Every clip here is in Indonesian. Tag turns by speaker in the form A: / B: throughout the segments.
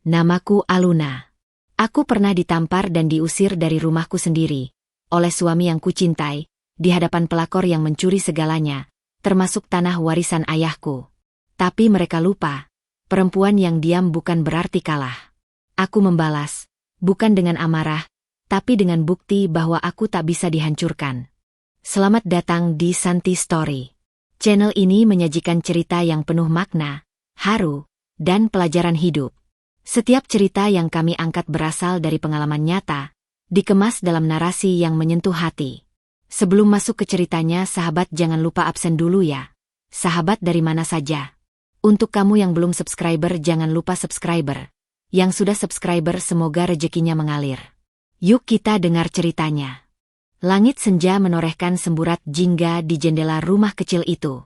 A: Namaku Aluna. Aku pernah ditampar dan diusir dari rumahku sendiri, oleh suami yang kucintai, di hadapan pelakor yang mencuri segalanya, termasuk tanah warisan ayahku. Tapi mereka lupa, perempuan yang diam bukan berarti kalah. Aku membalas, bukan dengan amarah, tapi dengan bukti bahwa aku tak bisa dihancurkan. Selamat datang di Santi Story. Channel ini menyajikan cerita yang penuh makna, haru, dan pelajaran hidup. Setiap cerita yang kami angkat berasal dari pengalaman nyata, dikemas dalam narasi yang menyentuh hati. Sebelum masuk ke ceritanya, sahabat jangan lupa absen dulu ya. Sahabat dari mana saja. Untuk kamu yang belum subscriber jangan lupa subscriber. Yang sudah subscriber semoga rezekinya mengalir. Yuk kita dengar ceritanya. Langit senja menorehkan semburat jingga di jendela rumah kecil itu.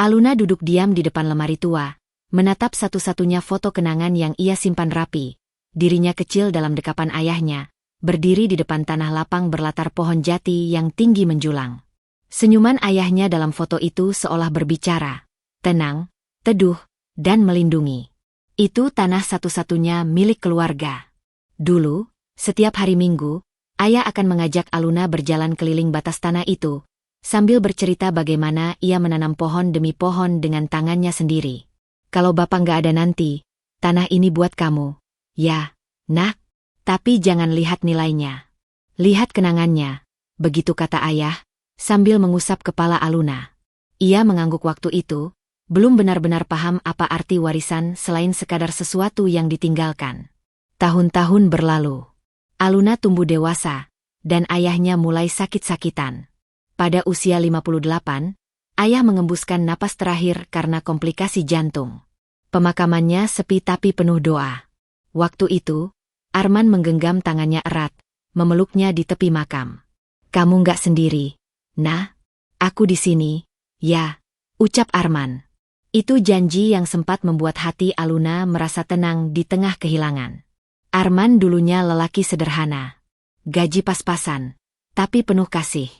A: Aluna duduk diam di depan lemari tua, menatap satu-satunya foto kenangan yang ia simpan rapi. Dirinya kecil dalam dekapan ayahnya, berdiri di depan tanah lapang berlatar pohon jati yang tinggi menjulang. Senyuman ayahnya dalam foto itu seolah berbicara, tenang, teduh, dan melindungi. Itu tanah satu-satunya milik keluarga. Dulu, setiap hari Minggu, ayah akan mengajak Aluna berjalan keliling batas tanah itu, sambil bercerita bagaimana ia menanam pohon demi pohon dengan tangannya sendiri. Kalau bapak nggak ada nanti, tanah ini buat kamu. Ya, nak, tapi jangan lihat nilainya. Lihat kenangannya, begitu kata ayah, sambil mengusap kepala Aluna. Ia mengangguk waktu itu, belum benar-benar paham apa arti warisan selain sekadar sesuatu yang ditinggalkan. Tahun-tahun berlalu. Aluna tumbuh dewasa, dan ayahnya mulai sakit-sakitan. Pada usia 58, ayah mengembuskan napas terakhir karena komplikasi jantung. Pemakamannya sepi tapi penuh doa. Waktu itu, Arman menggenggam tangannya erat, memeluknya di tepi makam. Kamu nggak sendiri, nah, aku di sini, ya, ucap Arman. Itu janji yang sempat membuat hati Aluna merasa tenang di tengah kehilangan. Arman dulunya lelaki sederhana. Gaji pas-pasan, tapi penuh kasih.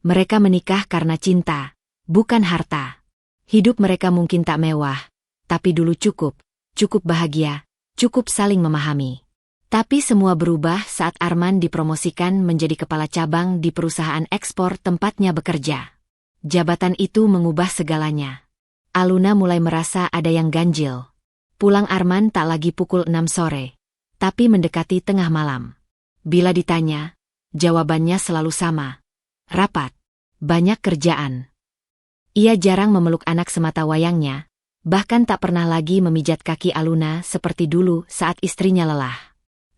A: Mereka menikah karena cinta, bukan harta. Hidup mereka mungkin tak mewah, tapi dulu cukup bahagia, cukup saling memahami. Tapi semua berubah saat Arman dipromosikan menjadi kepala cabang di perusahaan ekspor tempatnya bekerja. Jabatan itu mengubah segalanya. Aluna mulai merasa ada yang ganjil. Pulang Arman tak lagi pukul 6 sore, tapi mendekati tengah malam. Bila ditanya, jawabannya selalu sama. Rapat. Banyak kerjaan. Ia jarang memeluk anak semata wayangnya, bahkan tak pernah lagi memijat kaki Aluna seperti dulu saat istrinya lelah.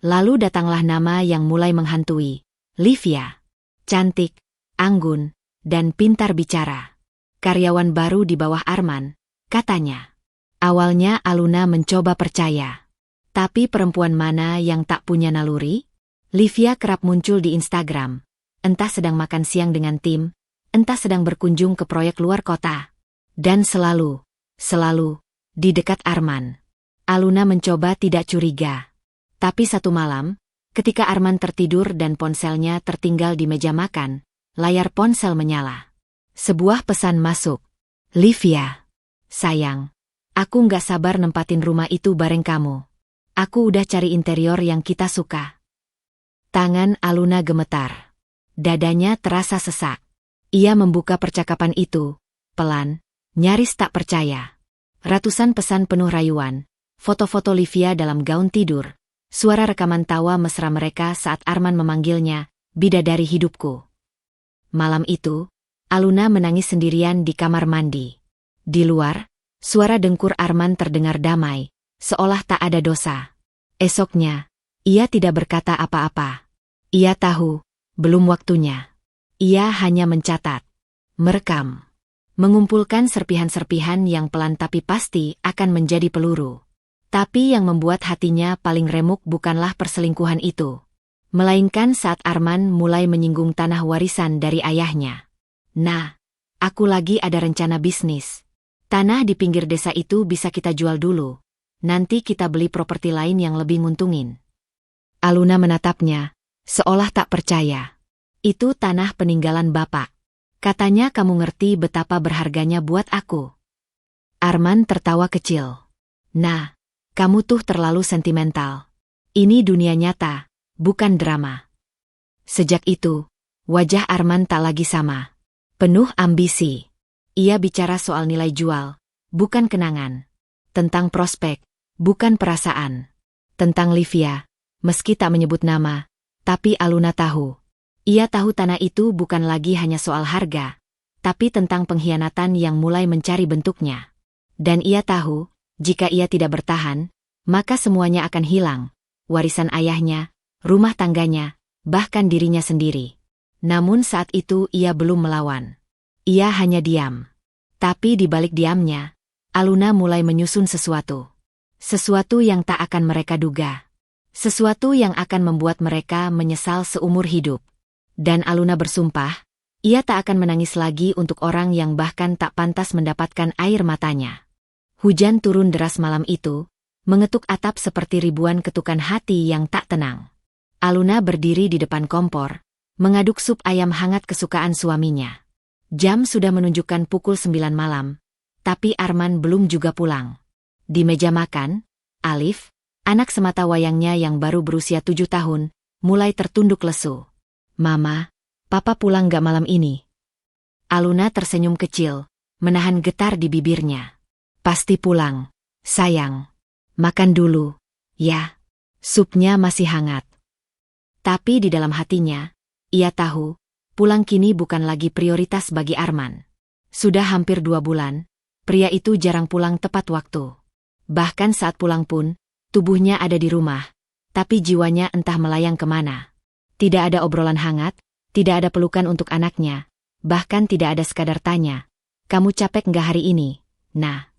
A: Lalu datanglah nama yang mulai menghantui. Livia. Cantik, anggun, dan pintar bicara. Karyawan baru di bawah Arman, katanya. Awalnya Aluna mencoba percaya. Tapi perempuan mana yang tak punya naluri? Livia kerap muncul di Instagram. Entah sedang makan siang dengan tim, entah sedang berkunjung ke proyek luar kota. Dan selalu, di dekat Arman. Aluna mencoba tidak curiga. Tapi satu malam, ketika Arman tertidur dan ponselnya tertinggal di meja makan, layar ponsel menyala. Sebuah pesan masuk. Livia. Sayang, aku nggak sabar nempatin rumah itu bareng kamu. Aku udah cari interior yang kita suka. Tangan Aluna gemetar. Dadanya terasa sesak. Ia membuka percakapan itu, pelan, nyaris tak percaya. Ratusan pesan penuh rayuan, foto-foto Livia dalam gaun tidur, suara rekaman tawa mesra mereka saat Arman memanggilnya, bidadari hidupku. Malam itu, Aluna menangis sendirian di kamar mandi. Di luar, suara dengkur Arman terdengar damai, seolah tak ada dosa. Esoknya, ia tidak berkata apa-apa. Ia tahu, belum waktunya. Ia hanya mencatat, merekam, mengumpulkan serpihan-serpihan yang pelan tapi pasti akan menjadi peluru. Tapi yang membuat hatinya paling remuk bukanlah perselingkuhan itu, melainkan saat Arman mulai menyinggung tanah warisan dari ayahnya. Nah, aku lagi ada rencana bisnis. Tanah di pinggir desa itu bisa kita jual dulu. Nanti kita beli properti lain yang lebih nguntungin. Aluna menatapnya, seolah tak percaya. Itu tanah peninggalan bapak. Katanya kamu ngerti betapa berharganya buat aku. Arman tertawa kecil. Nah, Kamu tuh terlalu sentimental. Ini dunia nyata, bukan drama. Sejak itu, wajah Arman tak lagi sama. Penuh ambisi. Ia bicara soal nilai jual, bukan kenangan. Tentang prospek, bukan perasaan. Tentang Livia, meski tak menyebut nama, tapi Aluna tahu. Ia tahu tanah itu bukan lagi hanya soal harga, tapi tentang pengkhianatan yang mulai mencari bentuknya. Dan ia tahu, jika ia tidak bertahan, maka semuanya akan hilang. Warisan ayahnya, rumah tangganya, bahkan dirinya sendiri. Namun saat itu ia belum melawan. Ia hanya diam. Tapi di balik diamnya, Aluna mulai menyusun sesuatu. Sesuatu yang tak akan mereka duga. Sesuatu yang akan membuat mereka menyesal seumur hidup. Dan Aluna bersumpah, ia tak akan menangis lagi untuk orang yang bahkan tak pantas mendapatkan air matanya. Hujan turun deras malam itu, mengetuk atap seperti ribuan ketukan hati yang tak tenang. Aluna berdiri di depan kompor, mengaduk sup ayam hangat kesukaan suaminya. Jam sudah menunjukkan pukul 9 malam, tapi Arman belum juga pulang. Di meja makan, Alif, anak semata wayangnya yang baru berusia 7 tahun, mulai tertunduk lesu. "Mama, Papa pulang gak malam ini?" Aluna tersenyum kecil, menahan getar di bibirnya. "Pasti pulang, sayang. Makan dulu, ya. Supnya masih hangat." Tapi di dalam hatinya, ia tahu, pulang kini bukan lagi prioritas bagi Arman. Sudah hampir 2 bulan, pria itu jarang pulang tepat waktu. Bahkan saat pulang pun, tubuhnya ada di rumah, tapi jiwanya entah melayang kemana. Tidak ada obrolan hangat, tidak ada pelukan untuk anaknya, bahkan tidak ada sekadar tanya, "Kamu capek nggak hari ini, Nah?"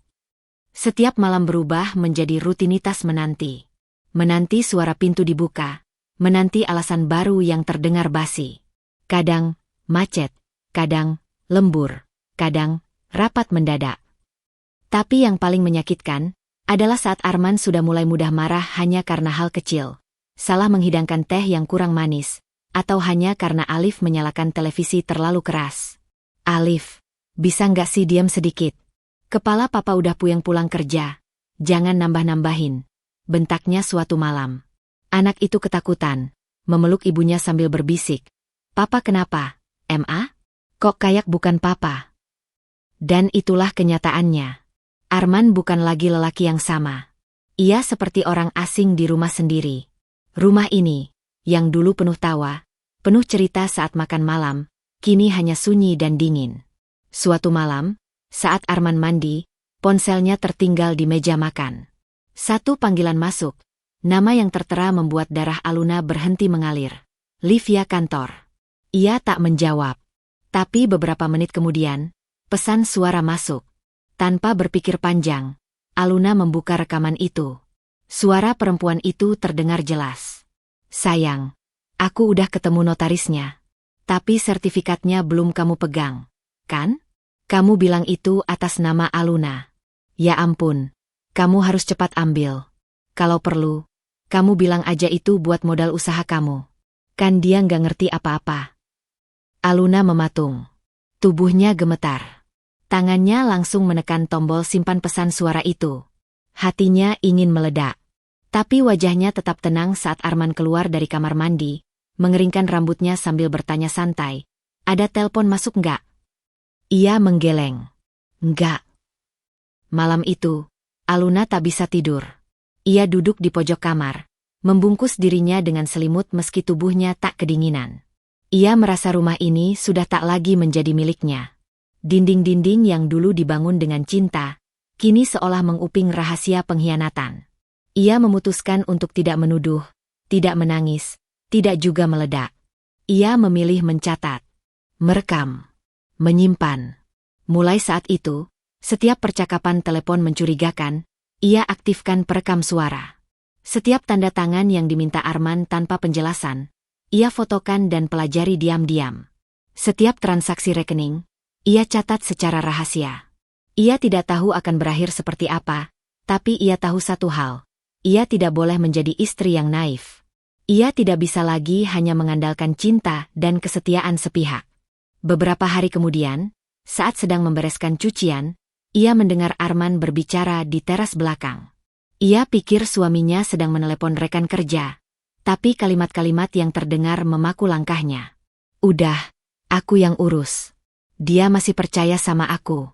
A: Setiap malam berubah menjadi rutinitas menanti. Menanti suara pintu dibuka, menanti alasan baru yang terdengar basi. Kadang macet, kadang lembur, kadang rapat mendadak. Tapi yang paling menyakitkan adalah saat Arman sudah mulai mudah marah hanya karena hal kecil. Salah menghidangkan teh yang kurang manis, atau hanya karena Alif menyalakan televisi terlalu keras. "Alif, bisa nggak sih diam sedikit? Kepala Papa udah puyeng pulang kerja. Jangan nambah-nambahin," bentaknya suatu malam. Anak itu ketakutan, memeluk ibunya sambil berbisik, "Papa kenapa, Ma? Kok kayak bukan Papa?" Dan itulah kenyataannya. Arman bukan lagi lelaki yang sama. Ia seperti orang asing di rumah sendiri. Rumah ini, yang dulu penuh tawa, penuh cerita saat makan malam, kini hanya sunyi dan dingin. Suatu malam, saat Arman mandi, ponselnya tertinggal di meja makan. Satu panggilan masuk, nama yang tertera membuat darah Aluna berhenti mengalir. "Livia kantor." Ia tak menjawab. Tapi beberapa menit kemudian, pesan suara masuk. Tanpa berpikir panjang, Aluna membuka rekaman itu. Suara perempuan itu terdengar jelas. "Sayang, aku udah ketemu notarisnya. Tapi sertifikatnya belum kamu pegang, kan? Kamu bilang itu atas nama Aluna. Ya ampun, kamu harus cepat ambil. Kalau perlu, kamu bilang aja itu buat modal usaha kamu. Kan dia nggak ngerti apa-apa." Aluna mematung. Tubuhnya gemetar. Tangannya langsung menekan tombol simpan pesan suara itu. Hatinya ingin meledak. Tapi wajahnya tetap tenang saat Arman keluar dari kamar mandi, mengeringkan rambutnya sambil bertanya santai, "Ada telepon masuk nggak?" Ia menggeleng. "Nggak." Malam itu, Aluna tak bisa tidur. Ia duduk di pojok kamar, membungkus dirinya dengan selimut meski tubuhnya tak kedinginan. Ia merasa rumah ini sudah tak lagi menjadi miliknya. Dinding-dinding yang dulu dibangun dengan cinta, kini seolah menguping rahasia pengkhianatan. Ia memutuskan untuk tidak menuduh, tidak menangis, tidak juga meledak. Ia memilih mencatat, merekam, menyimpan. Mulai saat itu, setiap percakapan telepon mencurigakan, ia aktifkan perekam suara. Setiap tanda tangan yang diminta Arman tanpa penjelasan, ia fotokan dan pelajari diam-diam. Setiap transaksi rekening, ia catat secara rahasia. Ia tidak tahu akan berakhir seperti apa, tapi ia tahu satu hal. Ia tidak boleh menjadi istri yang naif. Ia tidak bisa lagi hanya mengandalkan cinta dan kesetiaan sepihak. Beberapa hari kemudian, saat sedang membereskan cucian, ia mendengar Arman berbicara di teras belakang. Ia pikir suaminya sedang menelepon rekan kerja, tapi kalimat-kalimat yang terdengar memaku langkahnya. Udah, aku yang urus. Dia masih percaya sama aku.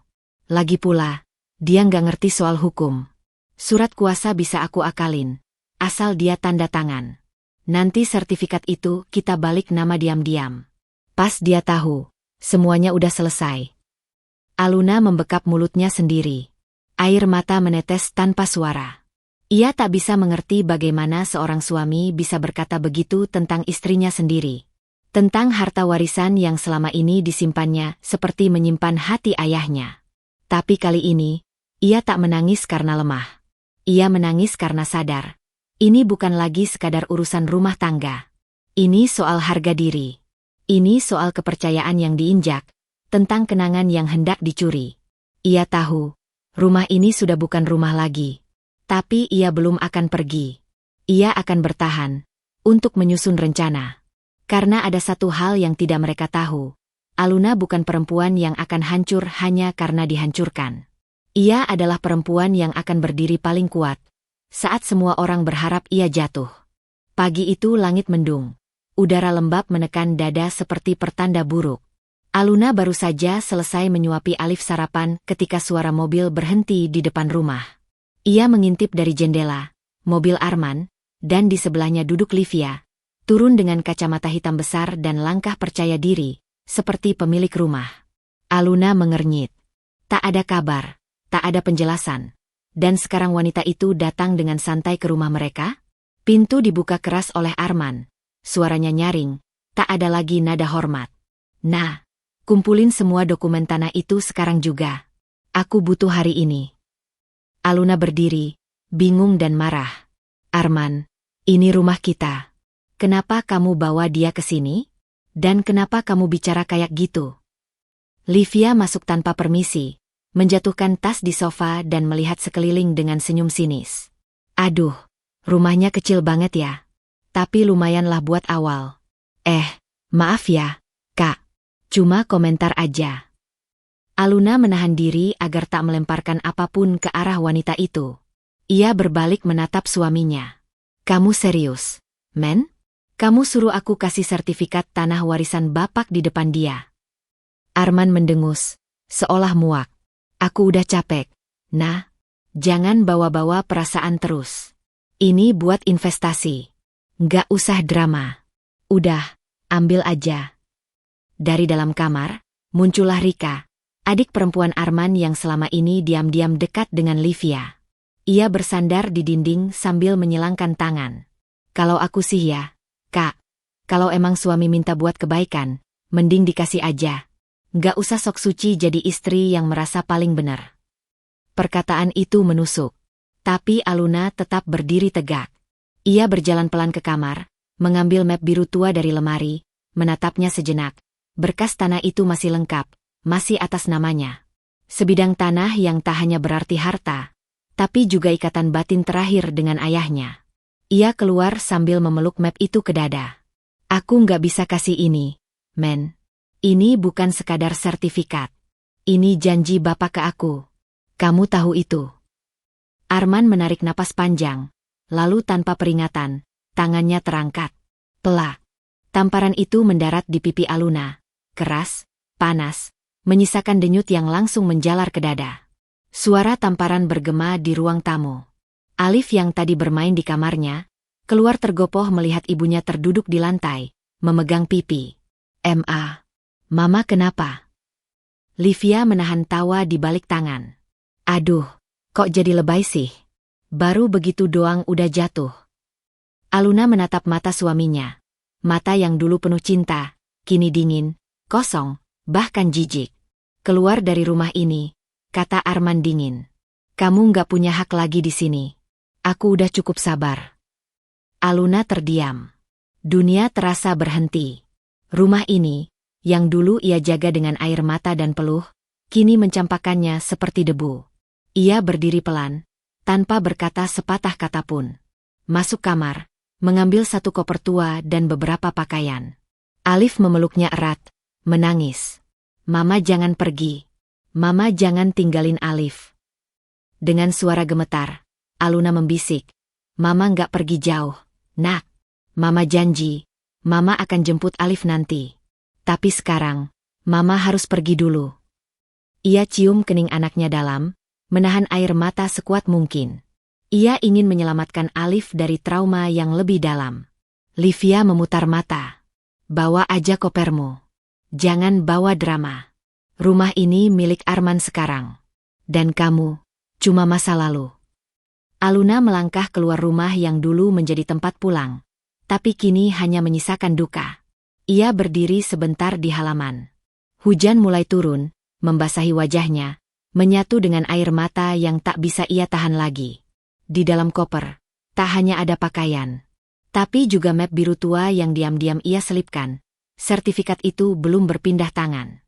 A: Lagi pula, dia nggak ngerti soal hukum. Surat kuasa bisa aku akalin, asal dia tanda tangan. Nanti sertifikat itu kita balik nama diam-diam. Pas dia tahu, semuanya udah selesai. Aluna membekap mulutnya sendiri. Air mata menetes tanpa suara. Ia tak bisa mengerti bagaimana seorang suami bisa berkata begitu tentang istrinya sendiri. Tentang harta warisan yang selama ini disimpannya seperti menyimpan hati ayahnya. Tapi kali ini, ia tak menangis karena lemah. Ia menangis karena sadar. Ini bukan lagi sekadar urusan rumah tangga. Ini soal harga diri. Ini soal kepercayaan yang diinjak, tentang kenangan yang hendak dicuri. Ia tahu, rumah ini sudah bukan rumah lagi. Tapi ia belum akan pergi. Ia akan bertahan, untuk menyusun rencana. Karena ada satu hal yang tidak mereka tahu. Aluna bukan perempuan yang akan hancur hanya karena dihancurkan. Ia adalah perempuan yang akan berdiri paling kuat, saat semua orang berharap ia jatuh. Pagi itu langit mendung. Udara lembab menekan dada seperti pertanda buruk. Aluna baru saja selesai menyuapi Alif sarapan ketika suara mobil berhenti di depan rumah. Ia mengintip dari jendela, mobil Arman, dan di sebelahnya duduk Livia, turun dengan kacamata hitam besar dan langkah percaya diri, seperti pemilik rumah. Aluna mengernyit. Tak ada kabar, tak ada penjelasan. Dan sekarang wanita itu datang dengan santai ke rumah mereka? Pintu dibuka keras oleh Arman. Suaranya nyaring, tak ada lagi nada hormat. Nah, kumpulin semua dokumen tanah itu sekarang juga. Aku butuh hari ini. Aluna berdiri, bingung dan marah. Arman, ini rumah kita. Kenapa kamu bawa dia ke sini? Dan kenapa kamu bicara kayak gitu? Livia masuk tanpa permisi, menjatuhkan tas di sofa dan melihat sekeliling dengan senyum sinis. Aduh, rumahnya kecil banget ya. Tapi lumayanlah buat awal. Maaf ya, Kak. Cuma komentar aja. Aluna menahan diri agar tak melemparkan apapun ke arah wanita itu. Ia berbalik menatap suaminya. Kamu serius, men? Kamu suruh aku kasih sertifikat tanah warisan bapak di depan dia. Arman mendengus, seolah muak. Aku udah capek. Nah, jangan bawa-bawa perasaan terus. Ini buat investasi. Nggak usah drama. Udah, ambil aja. Dari dalam kamar, muncullah Rika, adik perempuan Arman yang selama ini diam-diam dekat dengan Livia. Ia bersandar di dinding sambil menyilangkan tangan. Kalau aku sih ya, Kak, kalau emang suami minta buat kebaikan, mending dikasih aja. Nggak usah sok suci jadi istri yang merasa paling benar. Perkataan itu menusuk. Tapi Aluna tetap berdiri tegak. Ia berjalan pelan ke kamar, mengambil map biru tua dari lemari, menatapnya sejenak. Berkas tanah itu masih lengkap, masih atas namanya. Sebidang tanah yang tak hanya berarti harta, tapi juga ikatan batin terakhir dengan ayahnya. Ia keluar sambil memeluk map itu ke dada. Aku nggak bisa kasih ini, men. Ini bukan sekadar sertifikat. Ini janji bapak ke aku. Kamu tahu itu. Arman menarik napas panjang. Lalu tanpa peringatan, tangannya terangkat. Pelak. Tamparan itu mendarat di pipi Aluna. Keras, panas, menyisakan denyut yang langsung menjalar ke dada. Suara tamparan bergema di ruang tamu. Alif yang tadi bermain di kamarnya, keluar tergopoh melihat ibunya terduduk di lantai, memegang pipi. Mama kenapa? Livia menahan tawa di balik tangan. Aduh, kok jadi lebay sih? Baru begitu doang udah jatuh. Aluna menatap mata suaminya. Mata yang dulu penuh cinta, kini dingin, kosong, bahkan jijik. Keluar dari rumah ini, kata Arman dingin. Kamu nggak punya hak lagi di sini. Aku udah cukup sabar. Aluna terdiam. Dunia terasa berhenti. Rumah ini, yang dulu ia jaga dengan air mata dan peluh, kini mencampakkannya seperti debu. Ia berdiri pelan, tanpa berkata sepatah kata pun. Masuk kamar, mengambil satu koper tua dan beberapa pakaian. Alif memeluknya erat, menangis. Mama jangan pergi. Mama jangan tinggalin Alif. Dengan suara gemetar, Aluna membisik. Mama nggak pergi jauh, nak. Mama janji, Mama akan jemput Alif nanti. Tapi sekarang, Mama harus pergi dulu. Ia cium kening anaknya dalam, menahan air mata sekuat mungkin. Ia ingin menyelamatkan Alif dari trauma yang lebih dalam. Livia memutar mata. Bawa aja kopermu. Jangan bawa drama. Rumah ini milik Arman sekarang. Dan kamu, cuma masa lalu. Aluna melangkah keluar rumah yang dulu menjadi tempat pulang. Tapi kini hanya menyisakan duka. Ia berdiri sebentar di halaman. Hujan mulai turun, membasahi wajahnya, menyatu dengan air mata yang tak bisa ia tahan lagi. Di dalam koper, tak hanya ada pakaian, tapi juga map biru tua yang diam-diam ia selipkan. Sertifikat itu belum berpindah tangan.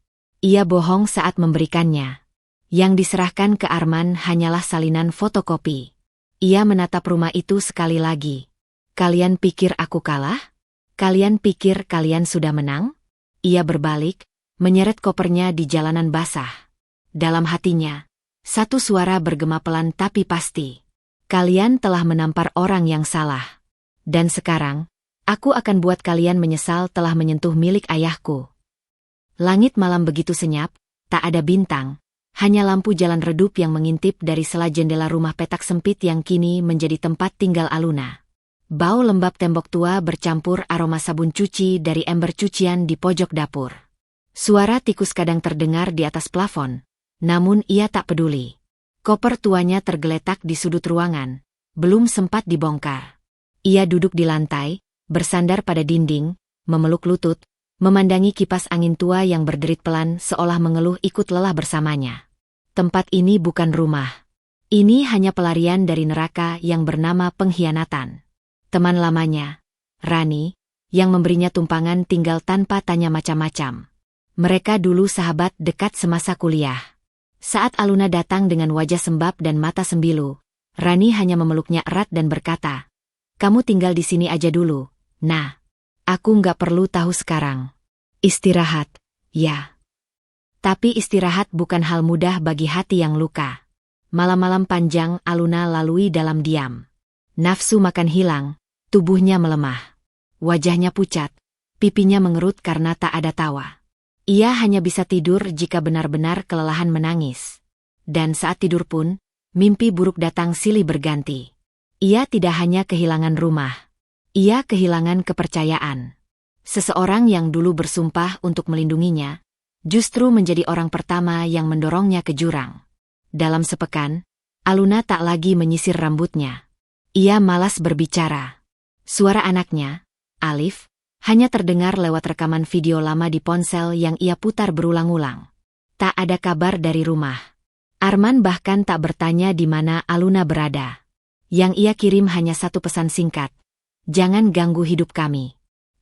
A: Ia bohong saat memberikannya. Yang diserahkan ke Arman hanyalah salinan fotokopi. Ia menatap rumah itu sekali lagi. Kalian pikir aku kalah? Kalian pikir kalian sudah menang? Ia berbalik, menyeret kopernya di jalanan basah. Dalam hatinya, satu suara bergema pelan tapi pasti. Kalian telah menampar orang yang salah. Dan sekarang, aku akan buat kalian menyesal telah menyentuh milik ayahku. Langit malam begitu senyap, tak ada bintang, hanya lampu jalan redup yang mengintip dari sela jendela rumah petak sempit yang kini menjadi tempat tinggal Aluna. Bau lembab tembok tua bercampur aroma sabun cuci dari ember cucian di pojok dapur. Suara tikus kadang terdengar di atas plafon, namun ia tak peduli. Koper tuanya tergeletak di sudut ruangan, belum sempat dibongkar. Ia duduk di lantai, bersandar pada dinding, memeluk lutut, memandangi kipas angin tua yang berderit pelan seolah mengeluh ikut lelah bersamanya. Tempat ini bukan rumah. Ini hanya pelarian dari neraka yang bernama pengkhianatan. Teman lamanya, Rani, yang memberinya tumpangan tinggal tanpa tanya macam-macam. Mereka dulu sahabat dekat semasa kuliah. Saat Aluna datang dengan wajah sembab dan mata sembilu, Rani hanya memeluknya erat dan berkata, "Kamu tinggal di sini aja dulu, nah. Aku nggak perlu tahu sekarang. Istirahat, ya." Tapi istirahat bukan hal mudah bagi hati yang luka. Malam-malam panjang Aluna lalui dalam diam. Nafsu makan hilang. Tubuhnya melemah. Wajahnya pucat, pipinya mengerut karena tak ada tawa. Ia hanya bisa tidur jika benar-benar kelelahan menangis. Dan saat tidur pun, mimpi buruk datang silih berganti. Ia tidak hanya kehilangan rumah. Ia kehilangan kepercayaan. Seseorang yang dulu bersumpah untuk melindunginya, justru menjadi orang pertama yang mendorongnya ke jurang. Dalam sepekan, Aluna tak lagi menyisir rambutnya. Ia malas berbicara. Suara anaknya, Alif, hanya terdengar lewat rekaman video lama di ponsel yang ia putar berulang-ulang. Tak ada kabar dari rumah. Arman bahkan tak bertanya di mana Aluna berada. Yang ia kirim hanya satu pesan singkat. "Jangan ganggu hidup kami.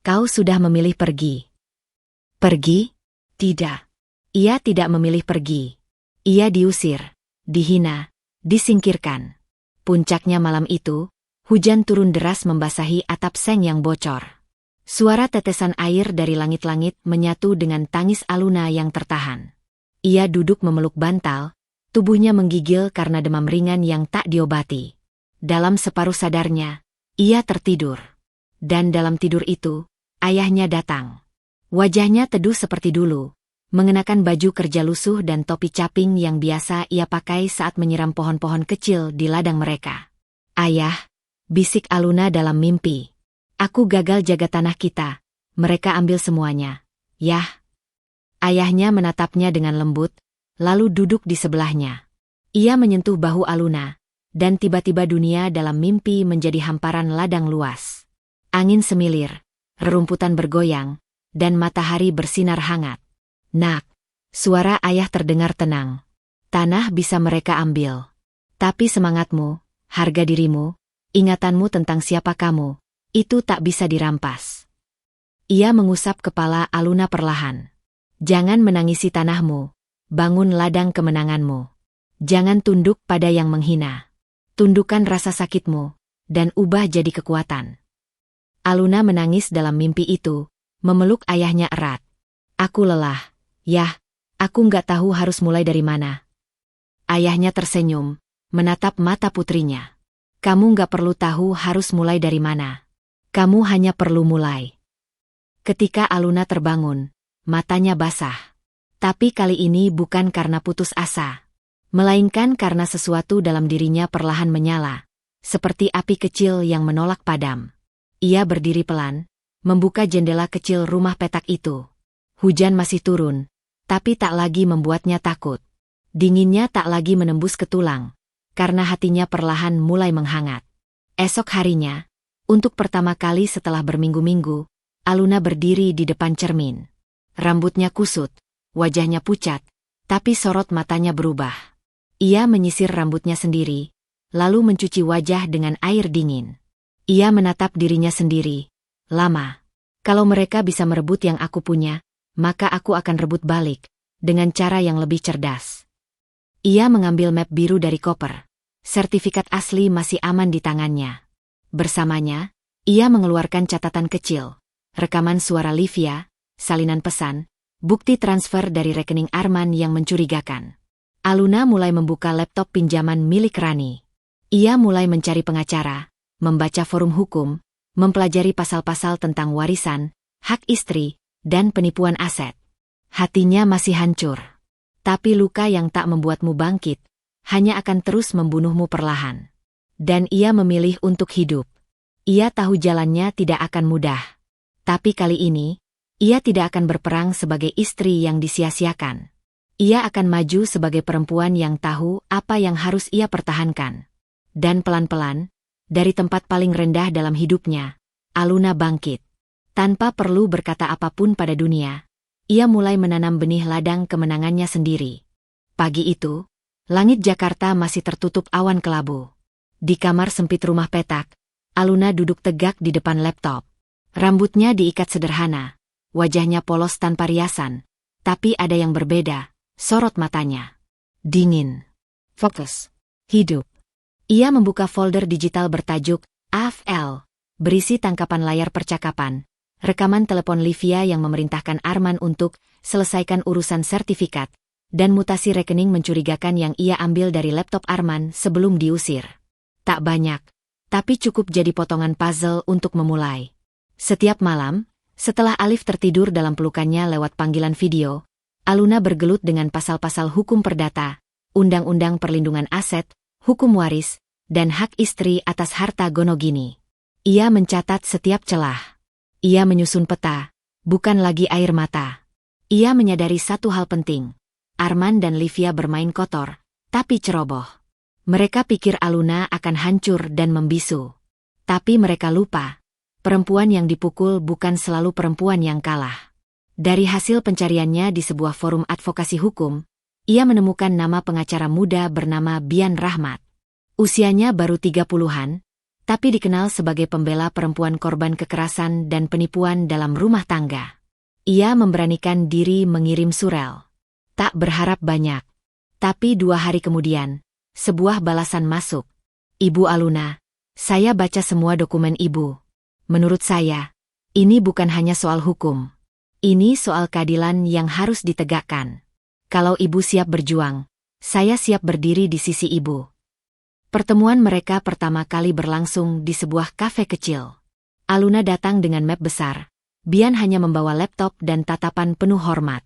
A: Kau sudah memilih pergi." Pergi? Tidak. Ia tidak memilih pergi. Ia diusir, dihina, disingkirkan. Puncaknya malam itu, hujan turun deras membasahi atap seng yang bocor. Suara tetesan air dari langit-langit menyatu dengan tangis Aluna yang tertahan. Ia duduk memeluk bantal, tubuhnya menggigil karena demam ringan yang tak diobati. Dalam separuh sadarnya, ia tertidur. Dan dalam tidur itu, ayahnya datang. Wajahnya teduh seperti dulu, mengenakan baju kerja lusuh dan topi caping yang biasa ia pakai saat menyiram pohon-pohon kecil di ladang mereka. "Ayah," bisik Aluna dalam mimpi. "Aku gagal jaga tanah kita. Mereka ambil semuanya." "Yah." Ayahnya menatapnya dengan lembut, lalu duduk di sebelahnya. Ia menyentuh bahu Aluna, dan tiba-tiba dunia dalam mimpi menjadi hamparan ladang luas. Angin semilir, rerumputan bergoyang, dan matahari bersinar hangat. "Nak," suara ayah terdengar tenang. "Tanah bisa mereka ambil. Tapi semangatmu, harga dirimu, ingatanmu tentang siapa kamu, itu tak bisa dirampas." Ia mengusap kepala Aluna perlahan. "Jangan menangisi tanahmu, bangun ladang kemenanganmu. Jangan tunduk pada yang menghina. Tundukkan rasa sakitmu, dan ubah jadi kekuatan." Aluna menangis dalam mimpi itu, memeluk ayahnya erat. "Aku lelah. Yah, aku nggak tahu harus mulai dari mana." Ayahnya tersenyum, menatap mata putrinya. Kamu nggak perlu tahu harus mulai dari mana. Kamu hanya perlu mulai. Ketika Aluna terbangun, matanya basah. Tapi kali ini bukan karena putus asa, melainkan karena sesuatu dalam dirinya perlahan menyala, seperti api kecil yang menolak padam. Ia berdiri pelan, membuka jendela kecil rumah petak itu. Hujan masih turun, tapi tak lagi membuatnya takut. Dinginnya tak lagi menembus ke tulang, karena hatinya perlahan mulai menghangat. Esok harinya, untuk pertama kali setelah berminggu-minggu, Aluna berdiri di depan cermin. Rambutnya kusut, wajahnya pucat, tapi sorot matanya berubah. Ia menyisir rambutnya sendiri, lalu mencuci wajah dengan air dingin. Ia menatap dirinya sendiri. Lama. Kalau mereka bisa merebut yang aku punya, maka aku akan rebut balik, dengan cara yang lebih cerdas. Ia mengambil map biru dari koper. Sertifikat asli masih aman di tangannya. Bersamanya, ia mengeluarkan catatan kecil. Rekaman suara Livia, salinan pesan, bukti transfer dari rekening Arman yang mencurigakan. Aluna mulai membuka laptop pinjaman milik Rani. Ia mulai mencari pengacara, membaca forum hukum, mempelajari pasal-pasal tentang warisan, hak istri, dan penipuan aset. Hatinya masih hancur. Tapi luka yang tak membuatmu bangkit, hanya akan terus membunuhmu perlahan. Dan ia memilih untuk hidup. Ia tahu jalannya tidak akan mudah. Tapi kali ini, ia tidak akan berperang sebagai istri yang disia-siakan. Ia akan maju sebagai perempuan yang tahu apa yang harus ia pertahankan. Dan pelan-pelan, dari tempat paling rendah dalam hidupnya, Aluna bangkit. Tanpa perlu berkata apapun pada dunia, ia mulai menanam benih ladang kemenangannya sendiri. Pagi itu, langit Jakarta masih tertutup awan kelabu. Di kamar sempit rumah petak, Aluna duduk tegak di depan laptop. Rambutnya diikat sederhana, wajahnya polos tanpa riasan, tapi ada yang berbeda, sorot matanya. Dingin. Fokus. Hidup. Ia membuka folder digital bertajuk AFL, berisi tangkapan layar percakapan, rekaman telepon Livia yang memerintahkan Arman untuk selesaikan urusan sertifikat, dan mutasi rekening mencurigakan yang ia ambil dari laptop Arman sebelum diusir. Tak banyak, tapi cukup jadi potongan puzzle untuk memulai. Setiap malam, setelah Alif tertidur dalam pelukannya lewat panggilan video, Aluna bergelut dengan pasal-pasal hukum perdata, undang-undang perlindungan aset, hukum waris, dan hak istri atas harta gonogini. Ia mencatat setiap celah. Ia menyusun peta, bukan lagi air mata. Ia menyadari satu hal penting. Arman dan Livia bermain kotor, tapi ceroboh. Mereka pikir Aluna akan hancur dan membisu. Tapi mereka lupa. Perempuan yang dipukul bukan selalu perempuan yang kalah. Dari hasil pencariannya di sebuah forum advokasi hukum, ia menemukan nama pengacara muda bernama Bian Rahmat. Usianya baru 30-an, tapi dikenal sebagai pembela perempuan korban kekerasan dan penipuan dalam rumah tangga. Ia memberanikan diri mengirim surel. Tak berharap banyak. Tapi 2 hari kemudian, sebuah balasan masuk. Ibu Aluna, saya baca semua dokumen Ibu. Menurut saya, ini bukan hanya soal hukum. Ini soal keadilan yang harus ditegakkan. Kalau Ibu siap berjuang, saya siap berdiri di sisi Ibu. Pertemuan mereka pertama kali berlangsung di sebuah kafe kecil. Aluna datang dengan map besar. Bian hanya membawa laptop dan tatapan penuh hormat.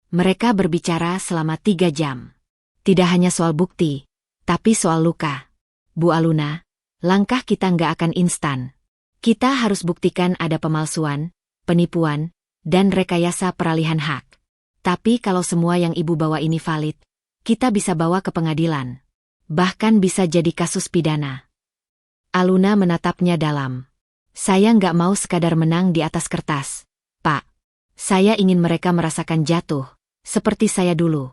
A: Mereka berbicara selama 3 jam. Tidak hanya soal bukti, tapi soal luka. Bu Aluna, langkah kita nggak akan instan. Kita harus buktikan ada pemalsuan, penipuan, dan rekayasa peralihan hak. Tapi kalau semua yang Ibu bawa ini valid, kita bisa bawa ke pengadilan. Bahkan bisa jadi kasus pidana. Aluna menatapnya dalam. Saya nggak mau sekadar menang di atas kertas, Pak. Saya ingin mereka merasakan jatuh, seperti saya dulu.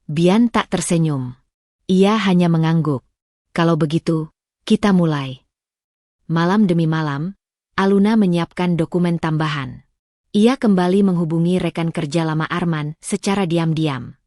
A: Bian tak tersenyum. Ia hanya mengangguk. Kalau begitu, kita mulai. Malam demi malam, Aluna menyiapkan dokumen tambahan. Ia kembali menghubungi rekan kerja lama Arman secara diam-diam.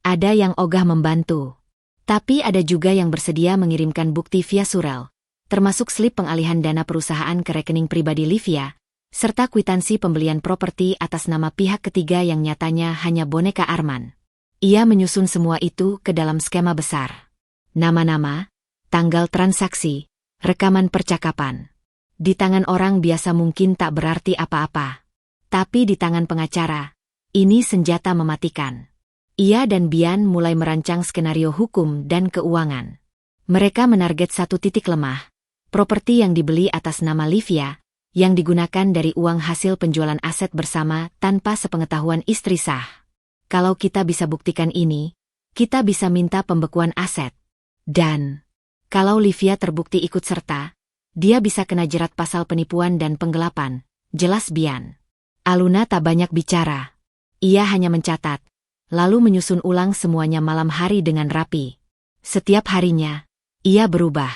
A: Ada yang ogah membantu. Tapi ada juga yang bersedia mengirimkan bukti via surel, termasuk slip pengalihan dana perusahaan ke rekening pribadi Livia, serta kwitansi pembelian properti atas nama pihak ketiga yang nyatanya hanya boneka Arman. Ia menyusun semua itu ke dalam skema besar. Nama-nama, tanggal transaksi, Rekaman percakapan. Di tangan orang biasa mungkin tak berarti apa-apa. Tapi di tangan pengacara, ini senjata mematikan. Ia dan Bian mulai merancang skenario hukum dan keuangan. Mereka menarget satu titik lemah, properti yang dibeli atas nama Livia, yang digunakan dari uang hasil penjualan aset bersama tanpa sepengetahuan istri sah. Kalau kita bisa buktikan ini, kita bisa minta pembekuan aset. Dan kalau Livia terbukti ikut serta, dia bisa kena jerat pasal penipuan dan penggelapan, jelas Bian. Aluna tak banyak bicara. Ia hanya mencatat, lalu menyusun ulang semuanya malam hari dengan rapi. Setiap harinya, ia berubah.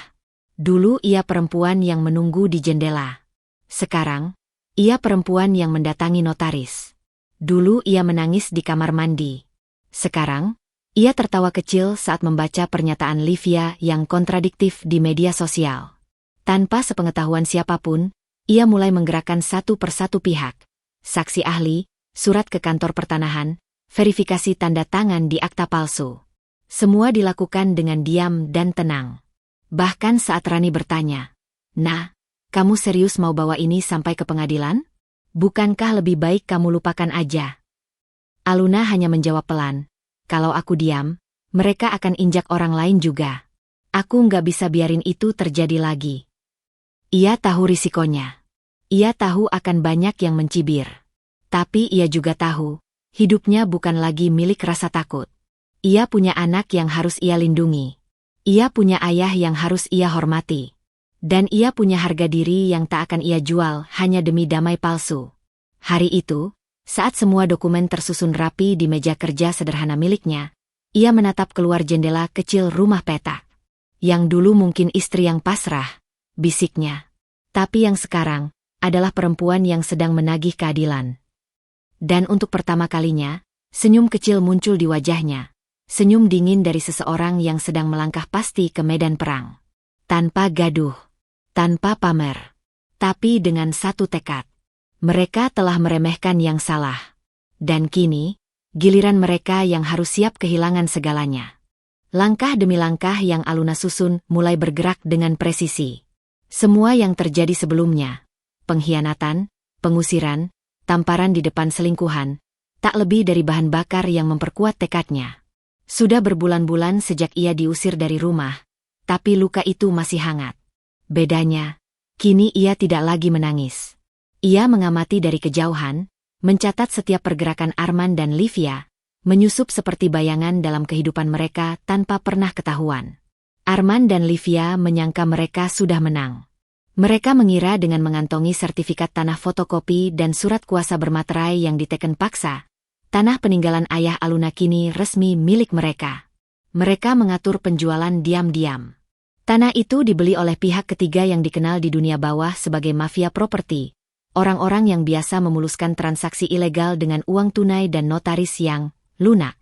A: Dulu ia perempuan yang menunggu di jendela. Sekarang, ia perempuan yang mendatangi notaris. Dulu ia menangis di kamar mandi. Sekarang, ia tertawa kecil saat membaca pernyataan Livia yang kontradiktif di media sosial. Tanpa sepengetahuan siapapun, ia mulai menggerakkan satu persatu pihak. Saksi ahli, surat ke kantor pertanahan, verifikasi tanda tangan di akta palsu. Semua dilakukan dengan diam dan tenang. Bahkan saat Rani bertanya, "Nah, kamu serius mau bawa ini sampai ke pengadilan? Bukankah lebih baik kamu lupakan aja?" Aluna hanya menjawab pelan, "Kalau aku diam, mereka akan injak orang lain juga. Aku nggak bisa biarin itu terjadi lagi." Ia tahu risikonya. Ia tahu akan banyak yang mencibir. Tapi ia juga tahu, hidupnya bukan lagi milik rasa takut. Ia punya anak yang harus ia lindungi. Ia punya ayah yang harus ia hormati. Dan ia punya harga diri yang tak akan ia jual hanya demi damai palsu. Hari itu, saat semua dokumen tersusun rapi di meja kerja sederhana miliknya, ia menatap keluar jendela kecil rumah petak. Yang dulu mungkin istri yang pasrah, bisiknya. Tapi yang sekarang, adalah perempuan yang sedang menagih keadilan. Dan untuk pertama kalinya, senyum kecil muncul di wajahnya. Senyum dingin dari seseorang yang sedang melangkah pasti ke medan perang. Tanpa gaduh, tanpa pamer. Tapi dengan satu tekad. Mereka telah meremehkan yang salah. Dan kini, giliran mereka yang harus siap kehilangan segalanya. Langkah demi langkah yang Aluna susun mulai bergerak dengan presisi. Semua yang terjadi sebelumnya, pengkhianatan, pengusiran, tamparan di depan selingkuhan, tak lebih dari bahan bakar yang memperkuat tekadnya. Sudah berbulan-bulan sejak ia diusir dari rumah, tapi luka itu masih hangat. Bedanya, kini ia tidak lagi menangis. Ia mengamati dari kejauhan, mencatat setiap pergerakan Arman dan Livia, menyusup seperti bayangan dalam kehidupan mereka tanpa pernah ketahuan. Arman dan Livia menyangka mereka sudah menang. Mereka mengira dengan mengantongi sertifikat tanah fotokopi dan surat kuasa bermaterai yang diteken paksa, tanah peninggalan ayah Aluna kini resmi milik mereka. Mereka mengatur penjualan diam-diam. Tanah itu dibeli oleh pihak ketiga yang dikenal di dunia bawah sebagai mafia properti, orang-orang yang biasa memuluskan transaksi ilegal dengan uang tunai dan notaris yang lunak.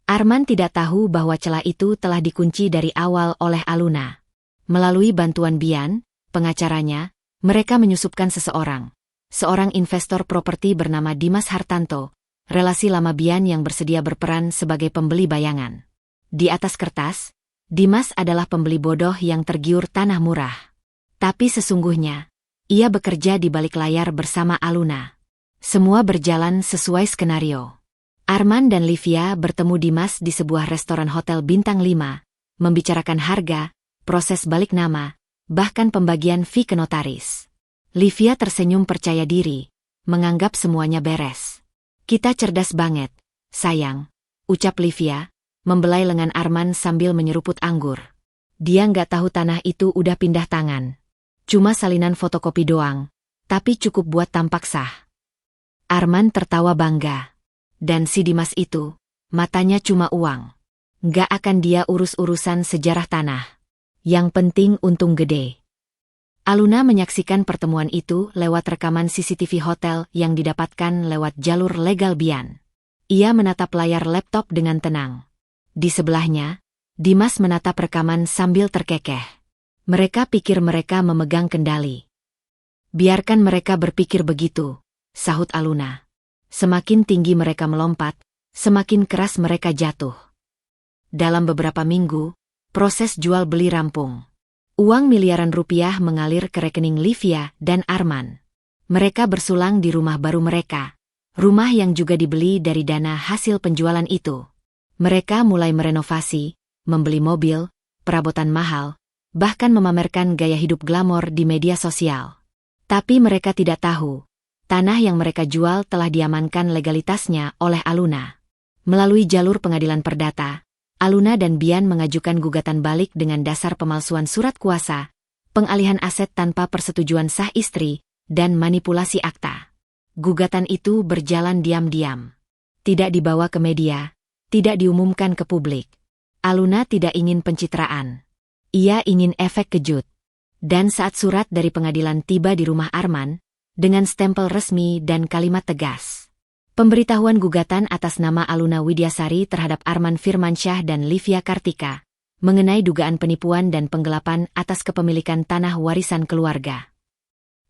A: Arman tidak tahu bahwa celah itu telah dikunci dari awal oleh Aluna. Melalui bantuan Bian, pengacaranya, mereka menyusupkan seorang investor properti bernama Dimas Hartanto, relasi lama Bian yang bersedia berperan sebagai pembeli bayangan. Di atas kertas, Dimas adalah pembeli bodoh yang tergiur tanah murah. Tapi sesungguhnya, ia bekerja di balik layar bersama Aluna. Semua berjalan sesuai skenario. Arman dan Livia bertemu Dimas di sebuah restoran hotel bintang 5, membicarakan harga, proses balik nama, bahkan pembagian fee ke notaris. Livia tersenyum percaya diri, menganggap semuanya beres. "Kita cerdas banget, sayang," ucap Livia, membelai lengan Arman sambil menyeruput anggur. Dia nggak tahu tanah itu udah pindah tangan. Cuma salinan fotokopi doang, tapi cukup buat tampak sah. Arman tertawa bangga. Dan si Dimas itu, matanya cuma uang. Nggak akan dia urus-urusan sejarah tanah. Yang penting untung gede. Aluna menyaksikan pertemuan itu lewat rekaman CCTV hotel yang didapatkan lewat jalur legal Bian. Ia menatap layar laptop dengan tenang. Di sebelahnya, Dimas menatap rekaman sambil terkekeh. Mereka pikir mereka memegang kendali. "Biarkan mereka berpikir begitu," sahut Aluna. Semakin tinggi mereka melompat, semakin keras mereka jatuh. Dalam beberapa minggu, proses jual beli rampung. Uang miliaran rupiah mengalir ke rekening Livia dan Arman. Mereka bersulang di rumah baru mereka. Rumah yang juga dibeli dari dana hasil penjualan itu. Mereka mulai merenovasi, membeli mobil, perabotan mahal, bahkan memamerkan gaya hidup glamor di media sosial. Tapi mereka tidak tahu, tanah yang mereka jual telah diamankan legalitasnya oleh Aluna. Melalui jalur pengadilan perdata, Aluna dan Bian mengajukan gugatan balik dengan dasar pemalsuan surat kuasa, pengalihan aset tanpa persetujuan sah istri, dan manipulasi akta. Gugatan itu berjalan diam-diam. Tidak dibawa ke media, tidak diumumkan ke publik. Aluna tidak ingin pencitraan. Ia ingin efek kejut. Dan saat surat dari pengadilan tiba di rumah Arman, dengan stempel resmi dan kalimat tegas. Pemberitahuan gugatan atas nama Aluna Widyasari terhadap Arman Firmansyah dan Livia Kartika, mengenai dugaan penipuan dan penggelapan atas kepemilikan tanah warisan keluarga.